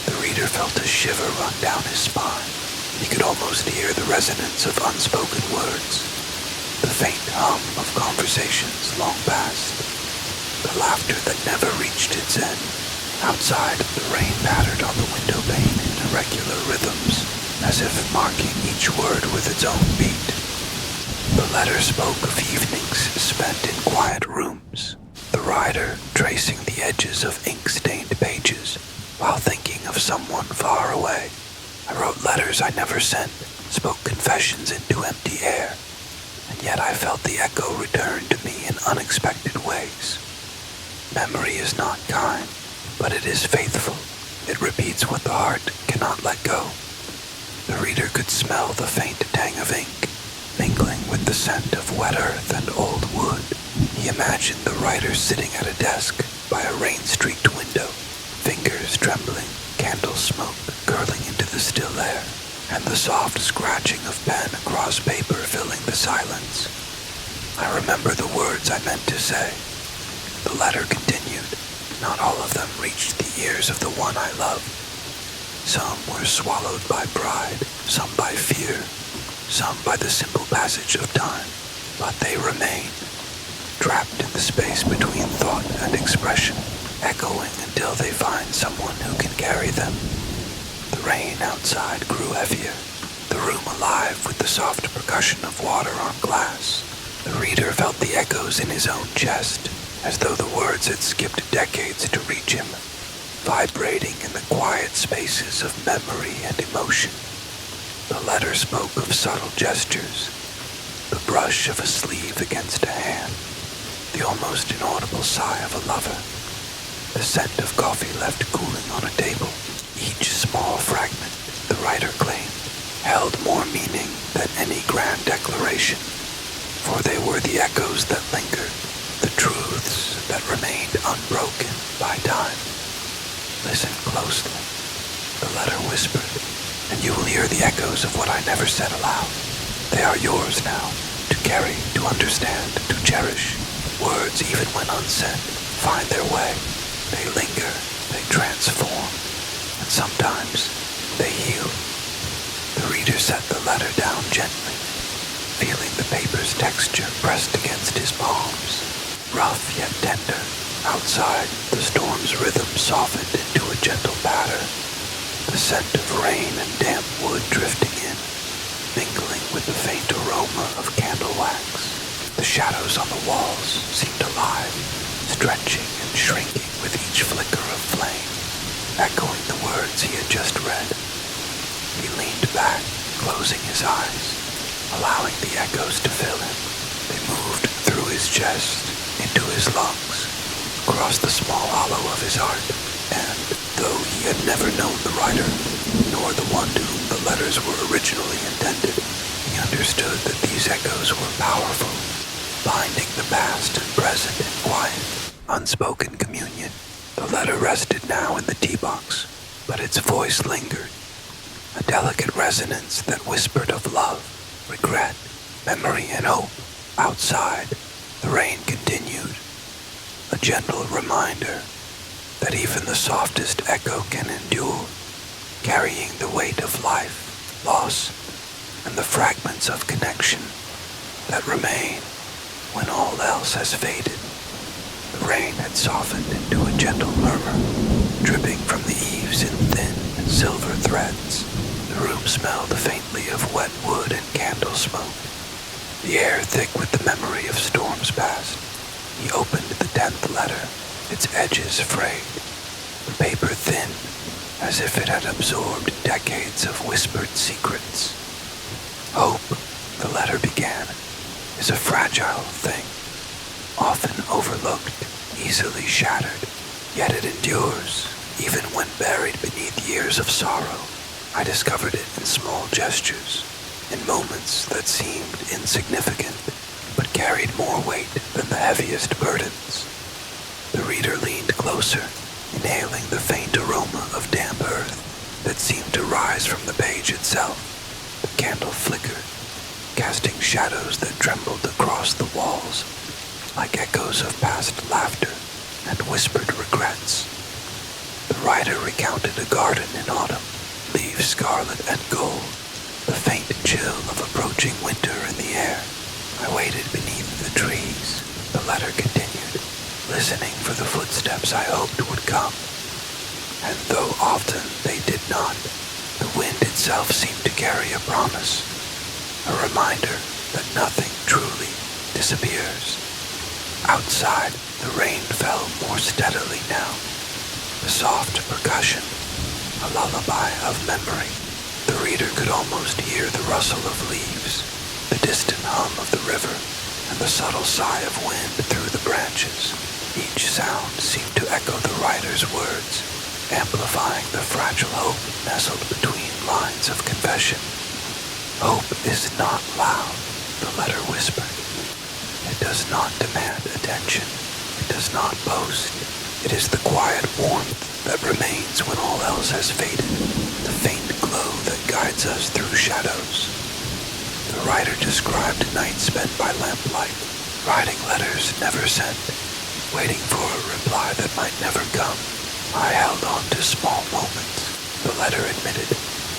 The reader felt a shiver run down his spine. He could almost hear the resonance of unspoken words, the faint hum of conversations long past, the laughter that never reached its end. Outside, the rain pattered on the window pane in irregular rhythms, as if marking each word with its own beat. The letter spoke of evenings spent in quiet rooms, the writer tracing the edges of ink-stained pages while thinking of someone far away. I wrote letters I never sent, spoke confessions into empty air, and yet I felt the echo return to me in unexpected ways. Memory is not kind, but it is faithful. It repeats what the heart cannot let go. The reader could smell the faint tang of ink, mingling with the scent of wet earth and old wood. He imagined the writer sitting at a desk by a rain-streaked window, fingers trembling, candle smoke curling into the still air, and the soft scratching of pen across paper filling the silence. I remember the words I meant to say. The letter continued. Not all of them reached the ears of the one I loved. Some were swallowed by pride, some by fear, some by the simple passage of time, but they remain, trapped in the space between thought and expression, echoing until they find someone who can carry them. The rain outside grew heavier, the room alive with the soft percussion of water on glass. The reader felt the echoes in his own chest, as though the words had skipped decades to reach him, vibrating in the quiet spaces of memory and emotion. The letter spoke of subtle gestures, the brush of a sleeve against a hand, the almost inaudible sigh of a lover, the scent of coffee left cooling on a table. Each small fragment, the writer claimed, held more meaning than any grand declaration, for they were the echoes that lingered, the truths that remained unbroken by time. Listen closely, the letter whispered, and you will hear the echoes of what I never said aloud. They are yours now, to carry, to understand, to cherish. Words, even when unsaid, find their way. They linger, they transform, and sometimes they heal. The reader set the letter down gently, feeling the paper's texture pressed against his palms. Rough yet tender, outside the storm's rhythm softened into a gentle patter, the scent of rain and damp wood drifting in, mingling with the faint aroma of candle wax. The shadows on the walls seemed alive, stretching and shrinking with each flicker of flame, echoing the words he had just read. He leaned back, closing his eyes, allowing the echoes to fill him. They moved through his chest, into his lungs, across the small hollow of his heart, and though he had never known the writer, nor the one to whom the letters were originally intended, he understood that these echoes were powerful, binding the past and present in quiet, unspoken communion. The letter rested now in the tea box, but its voice lingered, a delicate resonance that whispered of love, regret, memory, and hope. Outside, the rain continued, a gentle reminder that even the softest echo can endure, carrying the weight of life, loss, and the fragments of connection that remain when all else has faded. The rain had softened into a gentle murmur, dripping from the eaves in thin silver threads. The room smelled faintly of wet wood and candle smoke, the air thick with the memory of storms past. He opened the 10th letter, its edges frayed, the paper thin, as if it had absorbed decades of whispered secrets. Hope, the letter began, is a fragile thing, often overlooked, easily shattered, yet it endures, even when buried beneath years of sorrow. I discovered it in small gestures, in moments that seemed insignificant, but carried more weight than the heaviest burdens. The reader leaned closer, inhaling the faint aroma of damp earth that seemed to rise from the page itself. The candle flickered, casting shadows that trembled across the walls, like echoes of past laughter and whispered regrets. The writer recounted a garden in autumn, leaves scarlet and gold, the faint chill of approaching winter in the air. I waited beneath the trees, the letter continued, listening for the footsteps I hoped would come. And though often they did not, the wind itself seemed to carry a promise, a reminder that nothing truly disappears. Outside, the rain fell more steadily now, the soft percussion, a lullaby of memory. The reader could almost hear the rustle of leaves, the distant hum of the river, and the subtle sigh of wind through the branches. Each sound seemed to echo the writer's words, amplifying the fragile hope nestled between lines of confession. Hope is not loud, the letter whispered. It does not demand attention. It does not boast. It is the quiet warmth that remains when all else has faded, the faint glow that guides us through shadows. The writer described nights spent by lamplight, writing letters never sent, waiting for a reply that might never come. I held on to small moments, the letter admitted,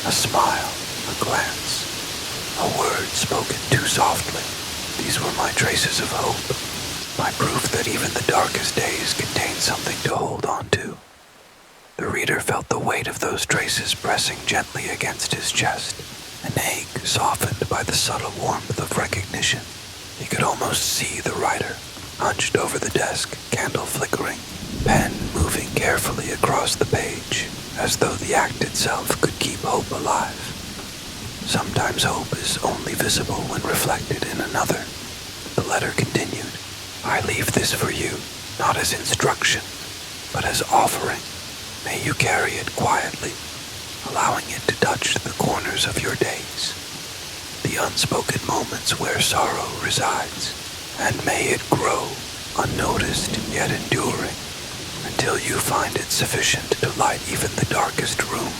a smile, a glance, a word spoken too softly. These were my traces of hope, my proof that even the darkest days contain something to hold on to. The reader felt the weight of those traces pressing gently against his chest, an ache softened by the subtle warmth of recognition. He could almost see the writer, hunched over the desk, candle flickering, pen moving carefully across the page, as though the act itself could keep hope alive. Sometimes hope is only visible when reflected in another. The letter continued, I leave this for you, not as instruction, but as offering. May you carry it quietly, allowing it to touch the corners of your days, the unspoken moments where sorrow resides, and may it grow, unnoticed yet enduring, until you find it sufficient to light even the darkest room.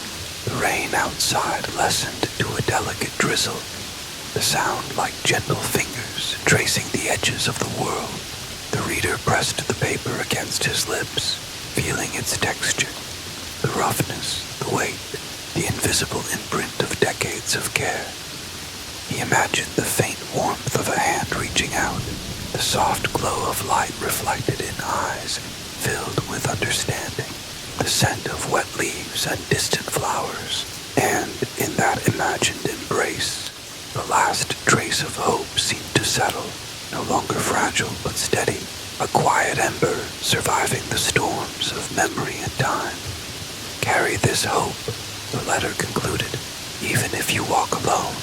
The rain outside lessened to a delicate drizzle, the sound like gentle fingers tracing the edges of the world. The reader pressed the paper against his lips, feeling its texture, the roughness, the weight, the invisible imprint of decades of care. He imagined the faint warmth of a hand reaching out, the soft glow of light reflected in eyes filled with understanding, the scent of wet leaves and distant flowers, and in that imagined embrace, the last trace of hope seemed to settle, no longer fragile but steady, a quiet ember surviving the storms of memory and time. Carry this hope, the letter concluded, Even if you walk alone,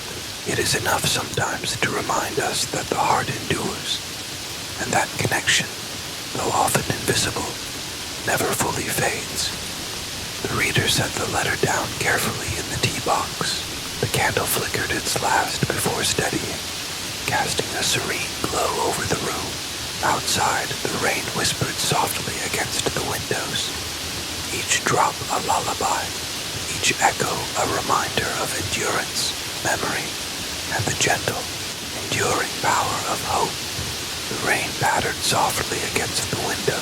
it is enough sometimes to remind us that the heart endures, and that connection, though often invisible, never fully fades. The reader set the letter down carefully in the tea box. The candle flickered its last before steadying, casting a serene glow over the room. Outside, the rain whispered softly against the windows, each drop a lullaby, each echo a reminder of endurance, memory, and the gentle, enduring power of hope. The rain pattered softly against the window,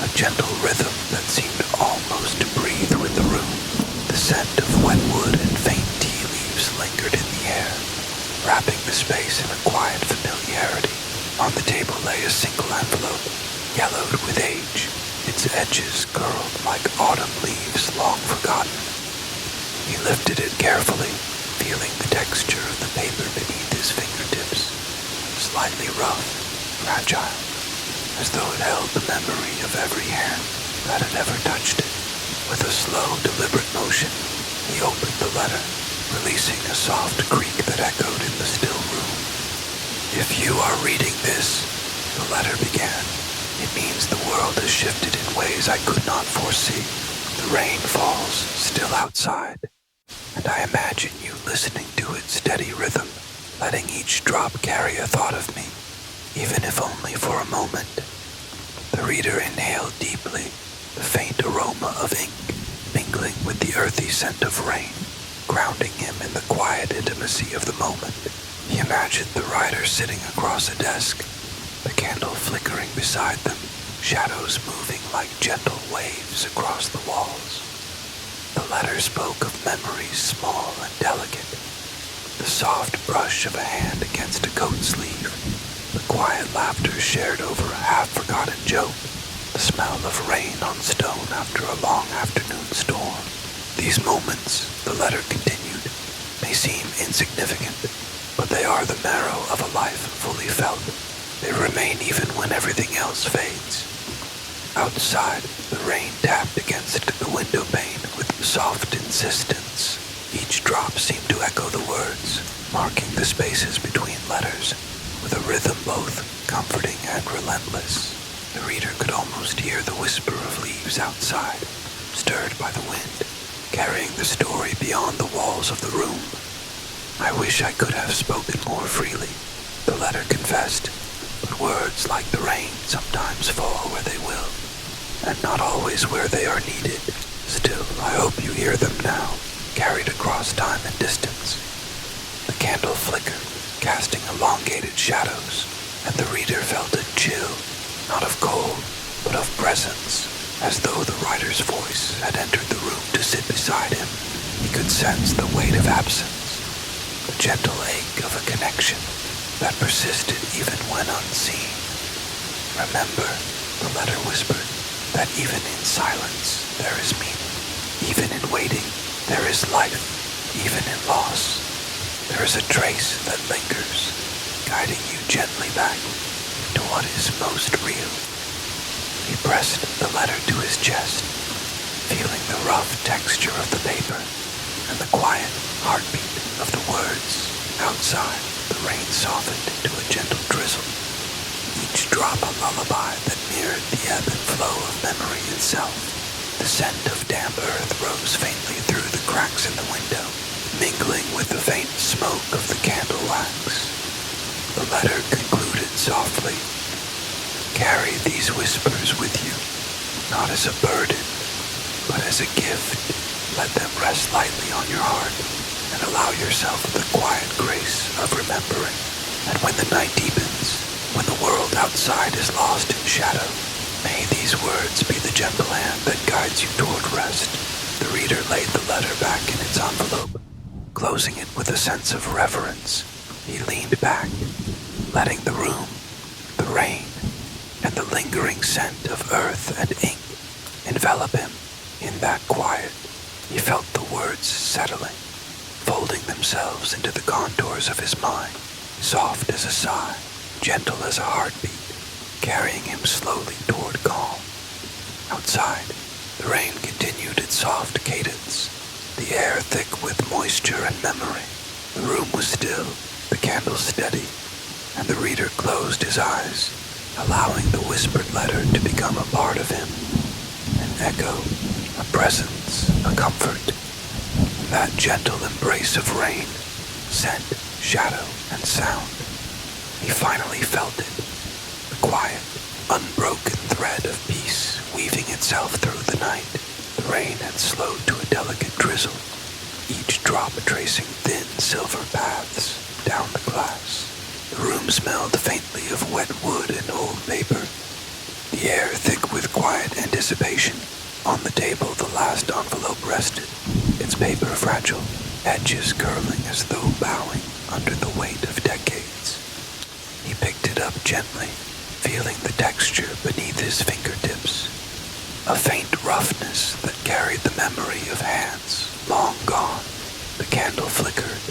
a gentle rhythm that seemed almost to breathe with the room. The scent of wet wood and faint tea leaves lingered in the air, wrapping the space in a quiet familiarity. On the table lay a single envelope, yellowed with age, its edges curled like autumn leaves long forgotten. He lifted it carefully, feeling the texture of the paper beneath his fingertips, slightly rough, fragile, as though it held the memory of every hand that had ever touched it. With a slow, deliberate motion, he opened the letter, releasing a soft creak that echoed in the still room. "If you are reading this," the letter began, "it means the world has shifted in ways I could not foresee. The rain falls still outside, and I imagine you listening to its steady rhythm, letting each drop carry a thought of me, even if only for a moment." The reader inhaled deeply, the faint aroma of ink mingling with the earthy scent of rain, grounding him in the quiet intimacy of the moment. He imagined the writer sitting across a desk, the candle flickering beside them, shadows moving like gentle waves across the walls. The letter spoke of memories small and delicate, the soft brush of a hand against a coat sleeve, the quiet laughter shared over a half-forgotten joke, the smell of rain on stone after a long afternoon storm. These moments, the letter continued, may seem insignificant, but they are the marrow of a life fully felt. They remain even when everything else fades. Outside, the rain tapped against the window pane with soft insistence. Each drop seemed to echo the words, marking the spaces between letters, with a rhythm both comforting and relentless. The reader could almost hear the whisper of leaves outside, stirred by the wind, carrying the story beyond the walls of the room. "I wish I could have spoken more freely," the letter confessed, "but words, like the rain, sometimes fall where they will, and not always where they are needed. Still, I hope you hear them now, carried across time and distance." The candle flickered, casting elongated shadows, and the reader felt a chill, not of cold, but of presence, as though the writer's voice had entered the room to sit beside him. He could sense the weight of absence, the gentle ache of a connection that persisted even when unseen. "Remember," the letter whispered, "that even in silence there is meaning. Even in waiting there is life. Even in loss there is a trace that lingers, guiding you gently back to what is most real." He pressed the letter to his chest, feeling the rough texture of the paper and the quiet heartbeat of the words. Outside, the rain softened into a gentle drizzle, each drop a lullaby that mirrored the ebb and flow of memory itself. The scent of damp earth rose faintly through the cracks in the window, mingling with the faint smoke of the candle wax. The letter concluded softly, "Carry these whispers with you, not as a burden, but as a gift. Let them rest lightly on your heart, and allow yourself the quiet grace of remembering. And when the night deepens, when the world outside is lost in shadow, may these words be the gentle hand that guides you toward rest." The reader laid the letter back in its envelope, closing it with a sense of reverence. He leaned back, letting the room, the rain, and the lingering scent of earth and ink envelop him. In that quiet, he felt the words settling, folding themselves into the contours of his mind, soft as a sigh, gentle as a heartbeat, carrying him slowly toward calm. Outside, the rain continued its soft cadence, the air thick with moisture and memory. The room was still, the candle steady, and the reader closed his eyes, allowing the whispered letter to become a part of him. An echo, a presence, a comfort. That gentle embrace of rain, scent, shadow, and sound. He finally felt it. The quiet, unbroken thread of peace weaving itself through the night. The rain had slowed to a delicate drizzle, each drop tracing thin silver paths down the glass. The room smelled faintly of wet wood and old paper, the air thick with quiet anticipation. On the table the last envelope rested, its paper fragile, edges curling as though bowing under the weight of decades. He picked it up gently, feeling the texture beneath his fingertips, a faint roughness that carried the memory of hands long gone. The candle flickered,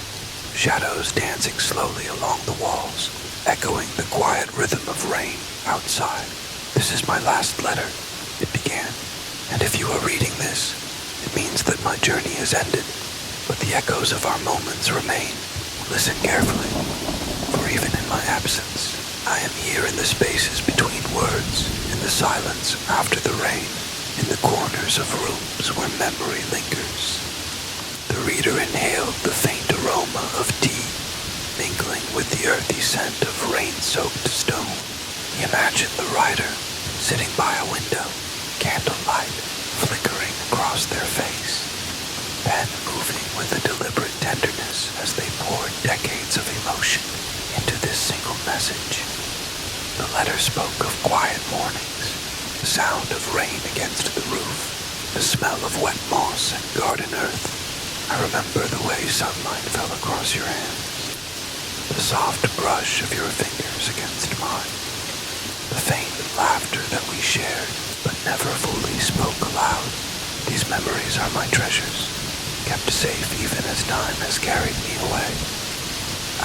shadows dancing slowly along the walls, echoing the quiet rhythm of rain outside. "This is my last letter," it began, "and if you are reading this, it means that my journey has ended, but the echoes of our moments remain. Listen carefully, for even in my absence, I am here in the spaces between words, in the silence after the rain, in the corners of rooms where memory lingers." The reader inhaled the faint aroma of tea, mingling with the earthy scent of rain-soaked stone. He imagined the writer sitting by a window, candlelight flickering across their face, pen moving with a deliberate tenderness as they poured decades of emotion into this single message. The letter spoke of quiet mornings, the sound of rain against the roof, the smell of wet moss and garden earth. "I remember the way sunlight fell across your hands, the soft brush of your fingers against mine, the faint laughter that we shared but never fully spoke aloud. These memories are my treasures, kept safe even as time has carried me away."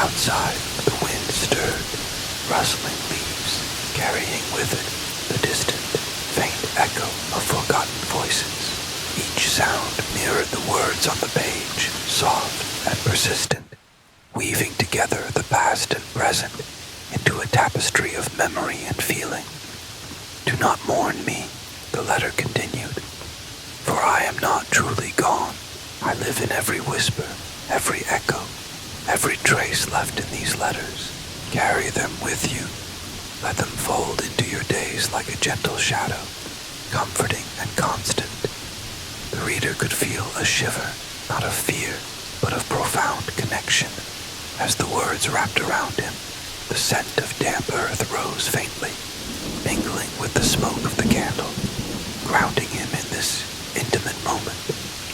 Outside, the wind stirred, rustling leaves, carrying with it the distant, faint echo of forgotten voices. Each sound mirrored the words on the page, soft and persistent, weaving together the past and present into a tapestry of memory and feeling. "Do not mourn me," the letter continued, "for I am not truly gone. I live in every whisper, every echo, every trace left in these letters. Carry them with you. Let them fold into your days like a gentle shadow, comforting and constant." The reader could feel a shiver, not of fear, but of profound connection, as the words wrapped around him. The scent of damp earth rose faintly, mingling with the smoke of the candle, grounding him in this intimate moment.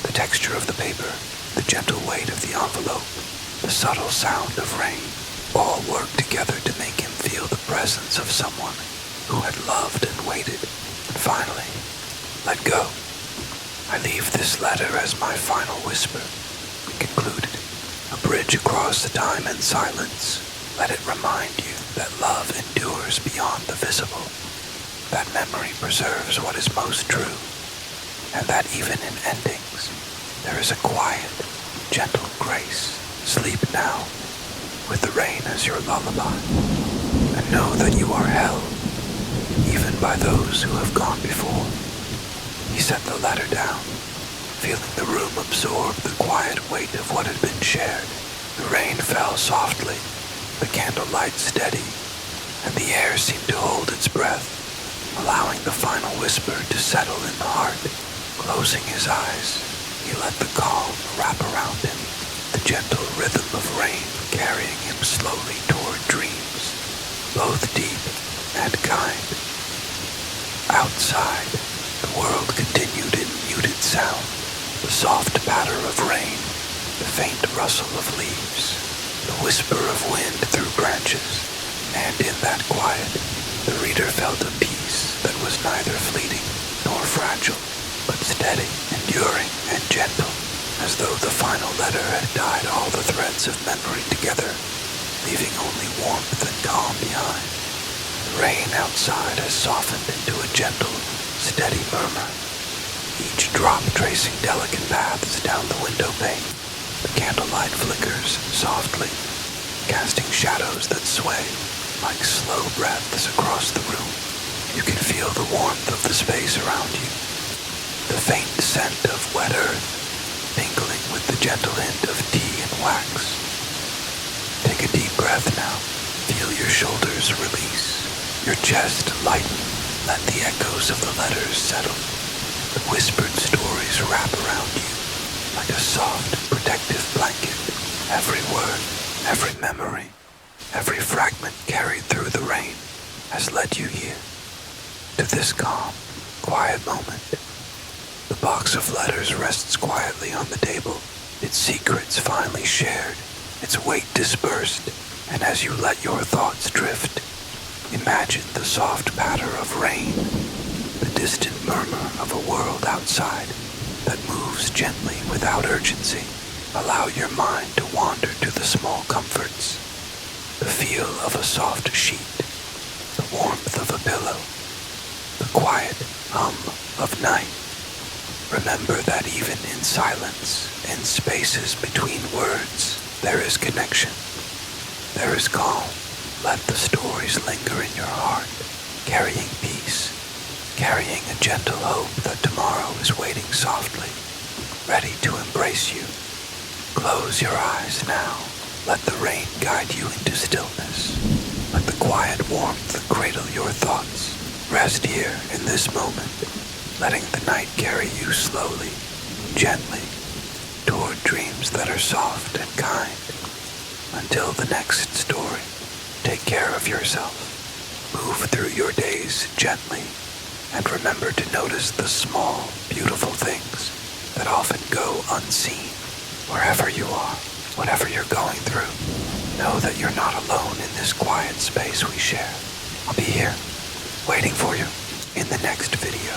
The texture of the paper, the gentle weight of the envelope, the subtle sound of rain, all worked together to make him feel the presence of someone who had loved and waited. And finally, "Let go. I leave this letter as my final whisper," he concluded. "A bridge across the time and silence. Let it remind you that love endures beyond the visible, that memory preserves what is most true, and that even in endings, there is a quiet, gentle grace. Sleep now, with the rain as your lullaby, and know that you are held, even by those who have gone before." He set the letter down, feeling the room absorb the quiet weight of what had been shared. The rain fell softly, the candlelight steady, and the air seemed to hold its breath, allowing the final whisper to settle in the heart. Closing his eyes, he let the calm wrap around him, the gentle rhythm of rain carrying him slowly toward dreams, both deep and kind. Outside, the world continued in muted sound, the soft patter of rain, the faint rustle of leaves, the whisper of wind through branches, and in that quiet, the reader felt a peace that was neither fleeting nor fragile, but steady, enduring, and gentle, as though the final letter had tied all the threads of memory together, leaving only warmth and calm behind. The rain outside has softened into a gentle, steady murmur, each drop tracing delicate paths down the window pane. The candlelight flickers softly, casting shadows that sway like slow breaths across the room. You can feel the warmth of the space around you, the faint scent of wet earth mingling with the gentle hint of tea and wax. Take a deep breath now. Feel your shoulders release, your chest lighten. Let the echoes of the letters settle. The whispered stories wrap around you like a soft, protective blanket. Every word, every memory, every fragment carried through the rain has led you here, to this calm, quiet moment. The box of letters rests quietly on the table, its secrets finally shared, its weight dispersed, and as you let your thoughts drift, imagine the soft patter of rain, the distant murmur of a world outside that moves gently without urgency. Allow your mind to wander to the small comforts, the feel of a soft sheet, the warmth of a pillow, the quiet hum of night. Remember that even in silence, in spaces between words, there is connection, there is calm. Let the stories linger in your heart, carrying peace, carrying a gentle hope that tomorrow is waiting softly, ready to embrace you. Close your eyes now. Let the rain guide you into stillness. Let the quiet warmth cradle your thoughts. Rest here in this moment, letting the night carry you slowly, gently, toward dreams that are soft and kind. Until the next story, take care of yourself. Move through your days gently, and remember to notice the small, beautiful things that often go unseen. Wherever you are, whatever you're going through, know that you're not alone in this quiet space we share. I'll be here, waiting for you in the next video.